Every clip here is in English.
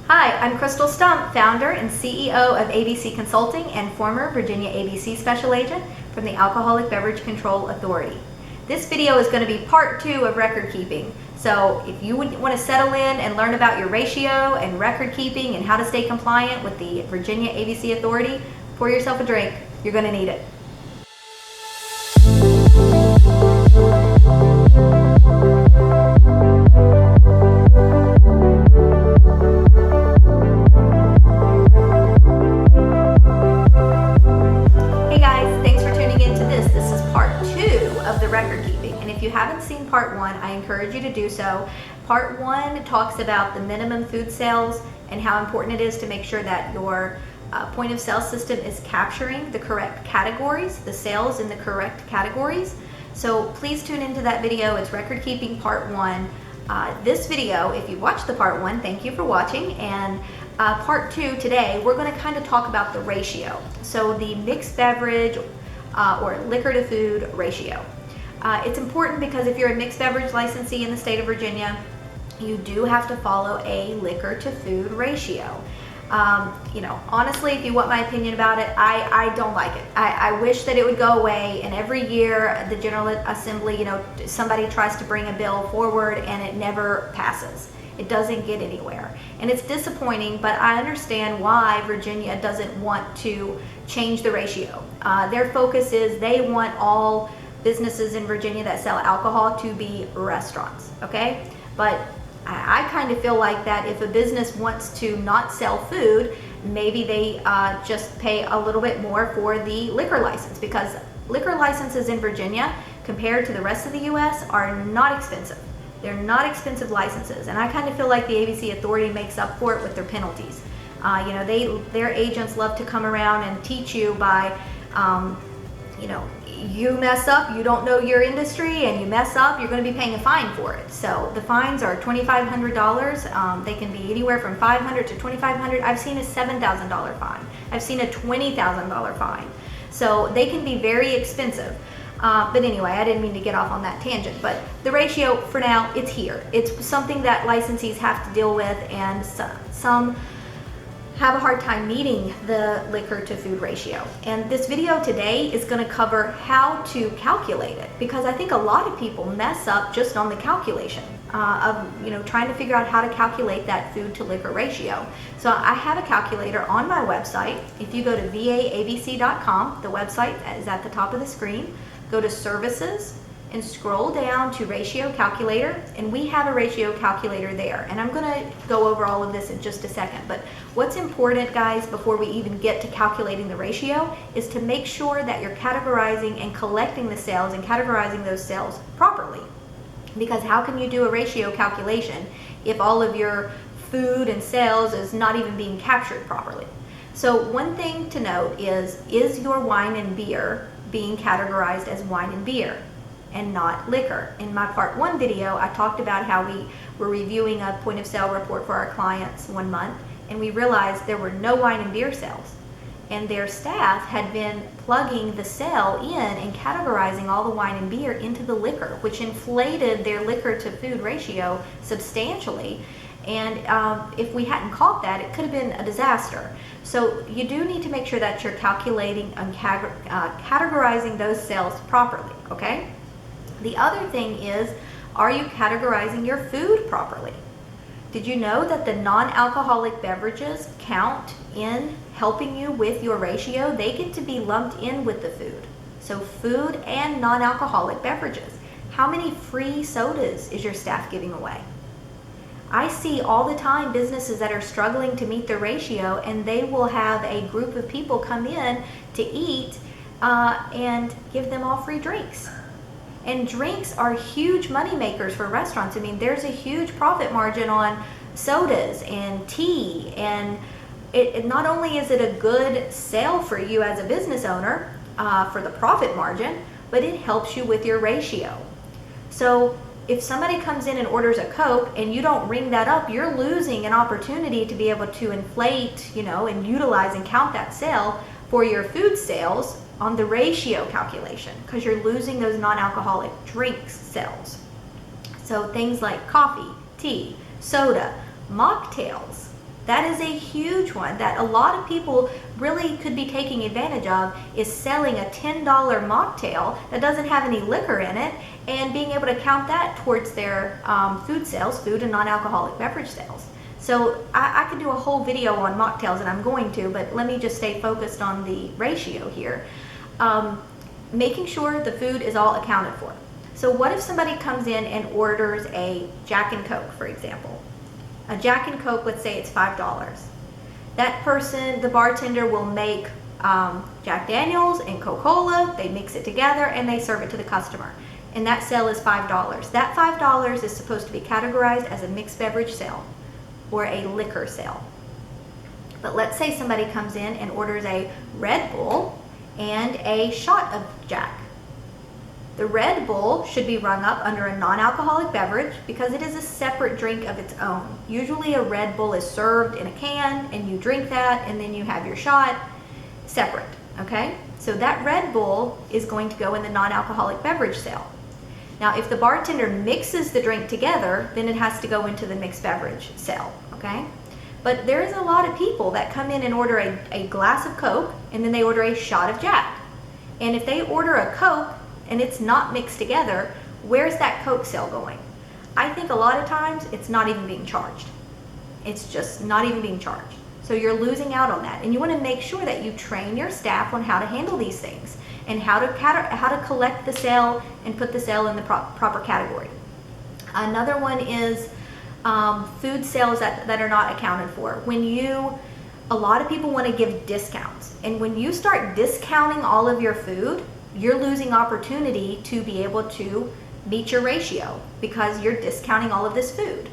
Hi, I'm Crystal Stump, founder and CEO of ABC Consulting and former Virginia ABC Special Agent from the Alcoholic Beverage Control Authority. This video is going to be part 2 of record keeping. So if you would want to settle in and learn about your ratio and record keeping and how to stay compliant with the Virginia ABC Authority, pour yourself a drink. You're going to need it. Record keeping, and if you haven't seen part 1, I encourage you to do so. Part 1 talks about the minimum food sales and how important it is to make sure that your point of sale system is capturing the correct categories, the sales in the correct categories. So please tune into that video. It's record keeping part 1. This video, if you watched the part 1, thank you for watching, and part 2 today we're going to kind of talk about the ratio, so the mixed beverage or liquor to food ratio. It's important because if you're a mixed beverage licensee in the state of Virginia, you do have to follow a liquor to food ratio. Honestly, if you want my opinion about it, I don't like it. I wish that it would go away, and every year at the General Assembly, somebody tries to bring a bill forward and it never passes. It doesn't get anywhere. And it's disappointing, but I understand why Virginia doesn't want to change the ratio. Their focus is they want all businesses in Virginia that sell alcohol to be restaurants, okay? But I kind of feel like that if a business wants to not sell food, maybe they just pay a little bit more for the liquor license, because liquor licenses in Virginia compared to the rest of the US are not expensive. They're not expensive licenses, and I kind of feel like the ABC Authority makes up for it with their penalties. Their agents love to come around and teach you by, you mess up, you don't know your industry, and you mess up, you're going to be paying a fine for it. So the fines are $2,500. They can be anywhere from $500 to $2,500. I've seen a $7,000 fine. I've seen a $20,000 fine. So they can be very expensive. But anyway, I didn't mean to get off on that tangent. But the ratio, for now, it's here. It's something that licensees have to deal with, and some have a hard time meeting the liquor to food ratio. And this video today is going to cover how to calculate it, because I think a lot of people mess up just on the calculation of trying to figure out how to calculate that food to liquor ratio. So I have a calculator on my website. If you go to vaabc.com, the website is at the top of the screen. Go to services and scroll down to ratio calculator, and we have a ratio calculator there, and I'm going to go over all of this in just a second. But what's important, guys, before we even get to calculating the ratio, is to make sure that you're categorizing and collecting the sales and categorizing those sales properly. Because how can you do a ratio calculation if all of your food and sales is not even being captured properly? So one thing to note is your wine and beer being categorized as wine and beer and not liquor? In my part 1 video, I talked about how we were reviewing a point of sale report for our clients one month, and we realized there were no wine and beer sales, and their staff had been plugging the sale in and categorizing all the wine and beer into the liquor, which inflated their liquor to food ratio substantially. And if we hadn't caught that, it could have been a disaster. So you do need to make sure that you're calculating and categorizing those sales properly, okay? The other thing is, are you categorizing your food properly? Did you know that the non-alcoholic beverages count in helping you with your ratio? They get to be lumped in with the food. So food and non-alcoholic beverages. How many free sodas is your staff giving away? I see all the time businesses that are struggling to meet the ratio, and they will have a group of people come in to eat and give them all free drinks. And drinks are huge money makers for restaurants. I mean, there's a huge profit margin on sodas and tea, and it not only is it a good sale for you as a business owner for the profit margin, but it helps you with your ratio. So if somebody comes in and orders a Coke and you don't ring that up, you're losing an opportunity to be able to inflate, and utilize and count that sale for your food sales on the ratio calculation, because you're losing those non-alcoholic drinks sales. So things like coffee, tea, soda, mocktails, That is a huge one that a lot of people really could be taking advantage of, is selling a $10 mocktail that doesn't have any liquor in it and being able to count that towards their food sales, food and non-alcoholic beverage sales. So I could do a whole video on mocktails, and I'm going to, but let me just stay focused on the ratio here. Making sure the food is all accounted for. So what if somebody comes in and orders a Jack and Coke, for example? A Jack and Coke, let's say it's $5. That person, the bartender, will make Jack Daniels and Coca-Cola, they mix it together and they serve it to the customer. And that sale is $5. That $5 is supposed to be categorized as a mixed beverage sale or a liquor sale. But let's say somebody comes in and orders a Red Bull and a shot of Jack. The Red Bull should be rung up under a non-alcoholic beverage because it is a separate drink of its own. Usually a Red Bull is served in a can and you drink that and then you have your shot separate, okay? So that Red Bull is going to go in the non-alcoholic beverage sale. Now if the bartender mixes the drink together, then it has to go into the mixed beverage sale, okay? But there is a lot of people that come in and order a glass of Coke and then they order a shot of Jack. And if they order a Coke and it's not mixed together, where's that Coke sale going? I think a lot of times it's not even being charged. It's just not even being charged. So you're losing out on that. And you want to make sure that you train your staff on how to handle these things and how to collect the sale and put the sale in the proper category. Another one is food sales that are not accounted for. A lot of people want to give discounts. And when you start discounting all of your food, you're losing opportunity to be able to meet your ratio because you're discounting all of this food.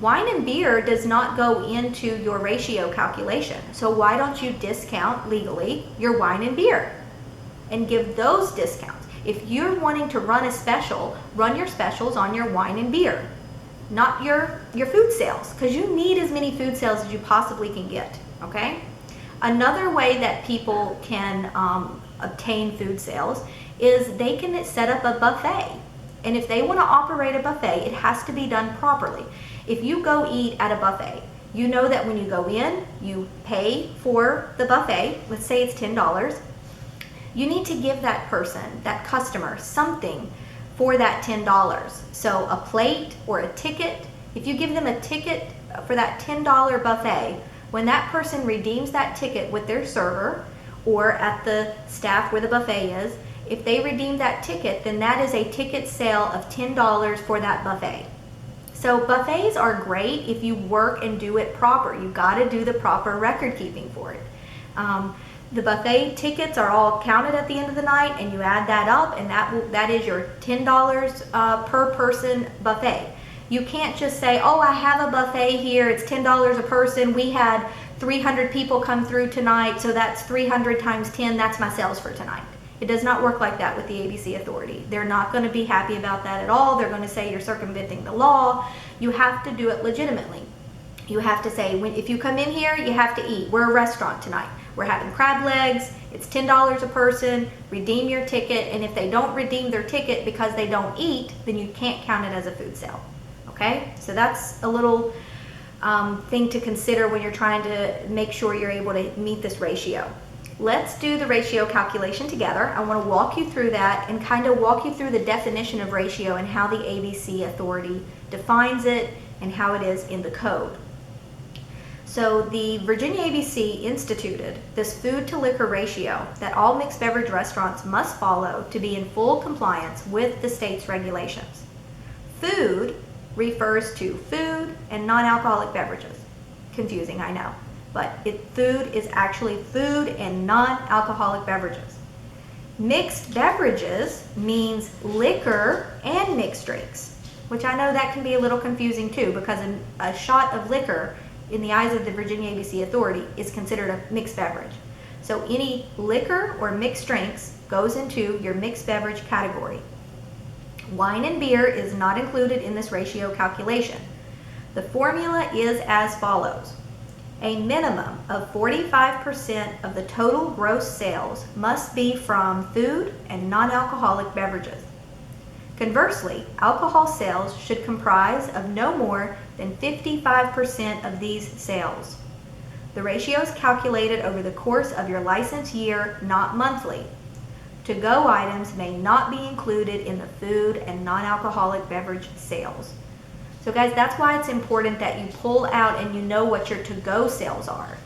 Wine and beer does not go into your ratio calculation. So why don't you discount legally your wine and beer and give those discounts? If you're wanting to run a special, run your specials on your wine and beer, not your food sales, because you need as many food sales as you possibly can get, okay? Another way that people can obtain food sales is they can set up a buffet. And if they want to operate a buffet, it has to be done properly. If you go eat at a buffet, you know that when you go in, you pay for the buffet, let's say it's $10, you need to give that person, that customer, something for that $10. So a plate or a ticket. If you give them a ticket for that $10 buffet, when that person redeems that ticket with their server or at the staff where the buffet is, if they redeem that ticket, then that is a ticket sale of $10 for that buffet. So buffets are great if you work and do it proper. You got to do the proper record keeping for it. The buffet tickets are all counted at the end of the night, and you add that up, and that is your $10 per person buffet. You can't just say, oh, I have a buffet here, it's $10 a person, we had 300 people come through tonight, so that's 300 times 10, that's my sales for tonight. It does not work like that with the ABC Authority. They're not going to be happy about that at all. They're going to say you're circumventing the law. You have to do it legitimately. You have to say, if you come in here, you have to eat. We're a restaurant tonight. We're having crab legs. It's $10 a person. Redeem your ticket. And if they don't redeem their ticket because they don't eat, then you can't count it as a food sale. Okay? So that's a little thing to consider when you're trying to make sure you're able to meet this ratio. Let's do the ratio calculation together. I want to walk you through that and kind of walk you through the definition of ratio and how the ABC Authority defines it and how it is in the code. So the Virginia ABC instituted this food to liquor ratio that all mixed beverage restaurants must follow to be in full compliance with the state's regulations. Food refers to food and non-alcoholic beverages. Confusing, I know. But food is actually food and non-alcoholic beverages. Mixed beverages means liquor and mixed drinks, which I know that can be a little confusing too, because a shot of liquor in the eyes of the Virginia ABC Authority is considered a mixed beverage. So any liquor or mixed drinks goes into your mixed beverage category. Wine and beer is not included in this ratio calculation. The formula is as follows. A minimum of 45% of the total gross sales must be from food and non-alcoholic beverages. Conversely, alcohol sales should comprise of no more than 55% of these sales. The ratio is calculated over the course of your license year, not monthly. To-go items may not be included in the food and non-alcoholic beverage sales. So guys, that's why it's important that you pull out and you know what your to-go sales are.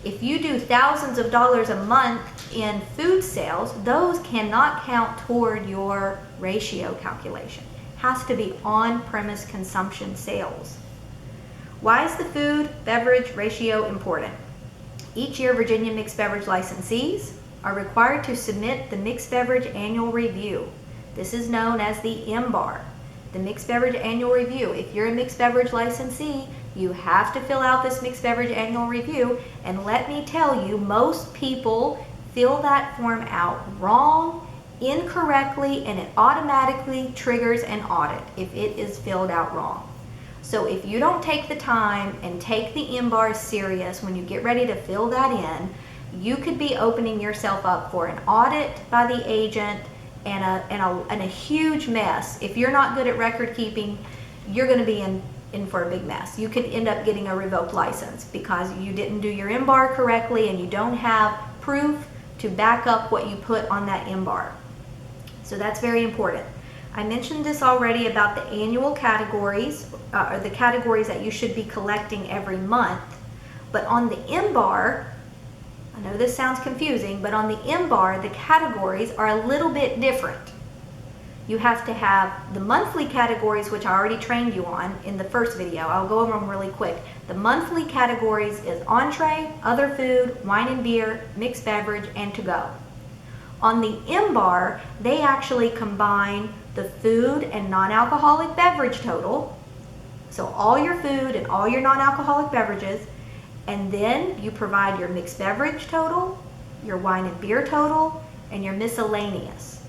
If you do thousands of dollars a month in food sales, those cannot count toward your ratio calculation. It has to be on-premise consumption sales. Why is the food beverage ratio important? Each year, Virginia mixed beverage licensees are required to submit the mixed beverage annual review. This is known as the MBAR, the mixed beverage annual review. If you're a mixed beverage licensee, you have to fill out this mixed beverage annual review. And let me tell you, most people fill that form out wrong, incorrectly, and it automatically triggers an audit if it is filled out wrong. So if you don't take the time and take the MBAR serious when you get ready to fill that in, you could be opening yourself up for an audit by the agent and a huge mess. If you're not good at record keeping, you're going to be in for a big mess. You could end up getting a revoked license because you didn't do your MBAR correctly and you don't have proof to back up what you put on that MBAR. So that's very important. I mentioned this already about the annual categories, or the categories that you should be collecting every month. But on the MBAR, I know this sounds confusing, but on the MBAR, the categories are a little bit different. You have to have the monthly categories, which I already trained you on in the first video. I'll go over them really quick. The monthly categories is entree, other food, wine and beer, mixed beverage, and to go. On the MBAR, they actually combine the food and non-alcoholic beverage total, so all your food and all your non-alcoholic beverages, and then you provide your mixed beverage total, your wine and beer total, and your miscellaneous.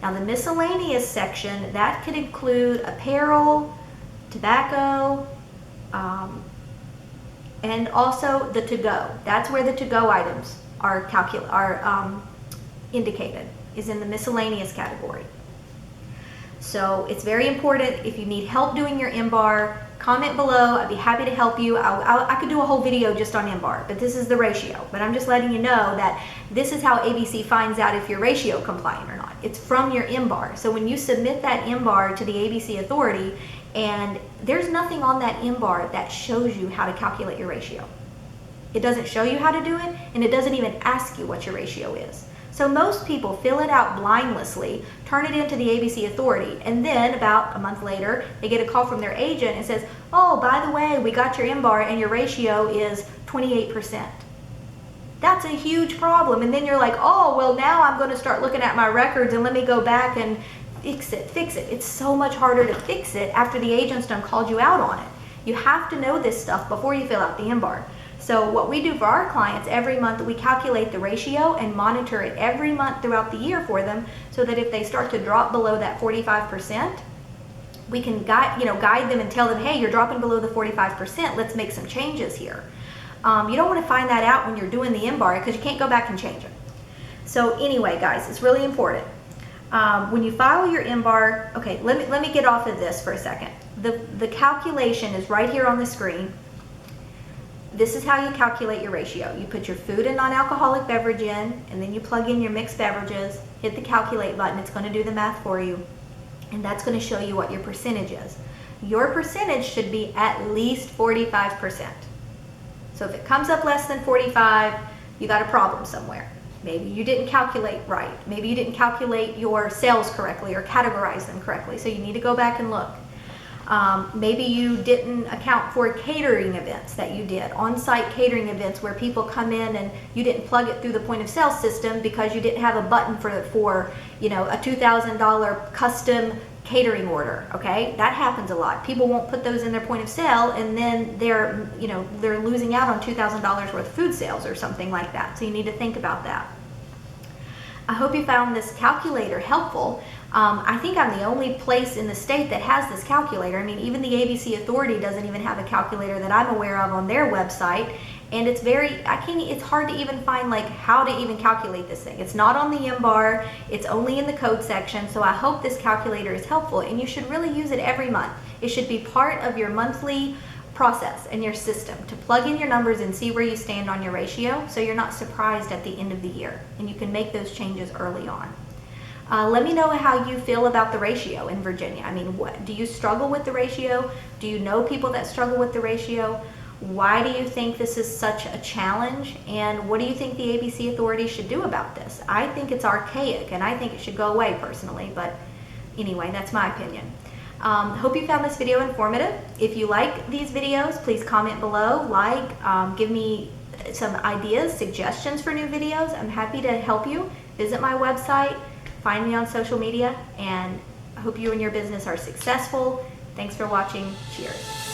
Now the miscellaneous section, that could include apparel, tobacco, and also the to-go. That's where the to-go items are indicated, is in the miscellaneous category. So it's very important. If you need help doing your MBAR, comment below. I'd be happy to help you. I could do a whole video just on MBAR, but this is the ratio. But I'm just letting you know that this is how ABC finds out if you're ratio compliant or not. It's from your MBAR. So when you submit that MBAR to the ABC authority, and there's nothing on that MBAR that shows you how to calculate your ratio. It doesn't show you how to do it, and it doesn't even ask you what your ratio is. So most people fill it out blindlessly, turn it into the ABC authority, and then about a month later, they get a call from their agent and says, oh, by the way, we got your MBAR and your ratio is 28%. That's a huge problem. And then you're like, oh, well, now I'm going to start looking at my records and let me go back and fix it. It's so much harder to fix it after the agent's done called you out on it. You have to know this stuff before you fill out the MBAR. So what we do for our clients, every month we calculate the ratio and monitor it every month throughout the year for them, so that if they start to drop below that 45%, we can guide them and tell them, hey, you're dropping below the 45%, let's make some changes here. You don't want to find that out when you're doing the MBAR because you can't go back and change it. So anyway, guys, it's really important. When you file your MBAR, okay, let me get off of this for a second. The calculation is right here on the screen. This is how you calculate your ratio. You put your food and non-alcoholic beverage in, and then you plug in your mixed beverages, hit the calculate button, it's going to do the math for you, and that's going to show you what your percentage is. Your percentage should be at least 45%. So if it comes up less than 45, you got a problem somewhere. Maybe you didn't calculate right. Maybe you didn't calculate your sales correctly or categorize them correctly, so you need to go back and look. Maybe you didn't account for catering events that you did, on-site catering events where people come in and you didn't plug it through the point of sale system because you didn't have a button for a $2,000 custom catering order. Okay, that happens a lot. People won't put those in their point of sale, and then they're losing out on $2,000 worth of food sales or something like that. So you need to think about that. I hope you found this calculator helpful. I think I'm the only place in the state that has this calculator. I mean, even the ABC Authority doesn't even have a calculator that I'm aware of on their website. And it's it's hard to even find like how to even calculate this thing. It's not on the MBAR, it's only in the code section. So I hope this calculator is helpful, and you should really use it every month. It should be part of your monthly process and your system to plug in your numbers and see where you stand on your ratio, so you're not surprised at the end of the year, and you can make those changes early on. Let me know how you feel about the ratio in Virginia. I mean, do you struggle with the ratio? Do you know people that struggle with the ratio? Why do you think this is such a challenge? And what do you think the ABC authorities should do about this? I think it's archaic, and I think it should go away personally, but anyway, that's my opinion. Hope you found this video informative. If you like these videos, please comment below, give me some ideas, suggestions for new videos. I'm happy to help you. Visit my website, find me on social media, and I hope you and your business are successful. Thanks for watching. Cheers.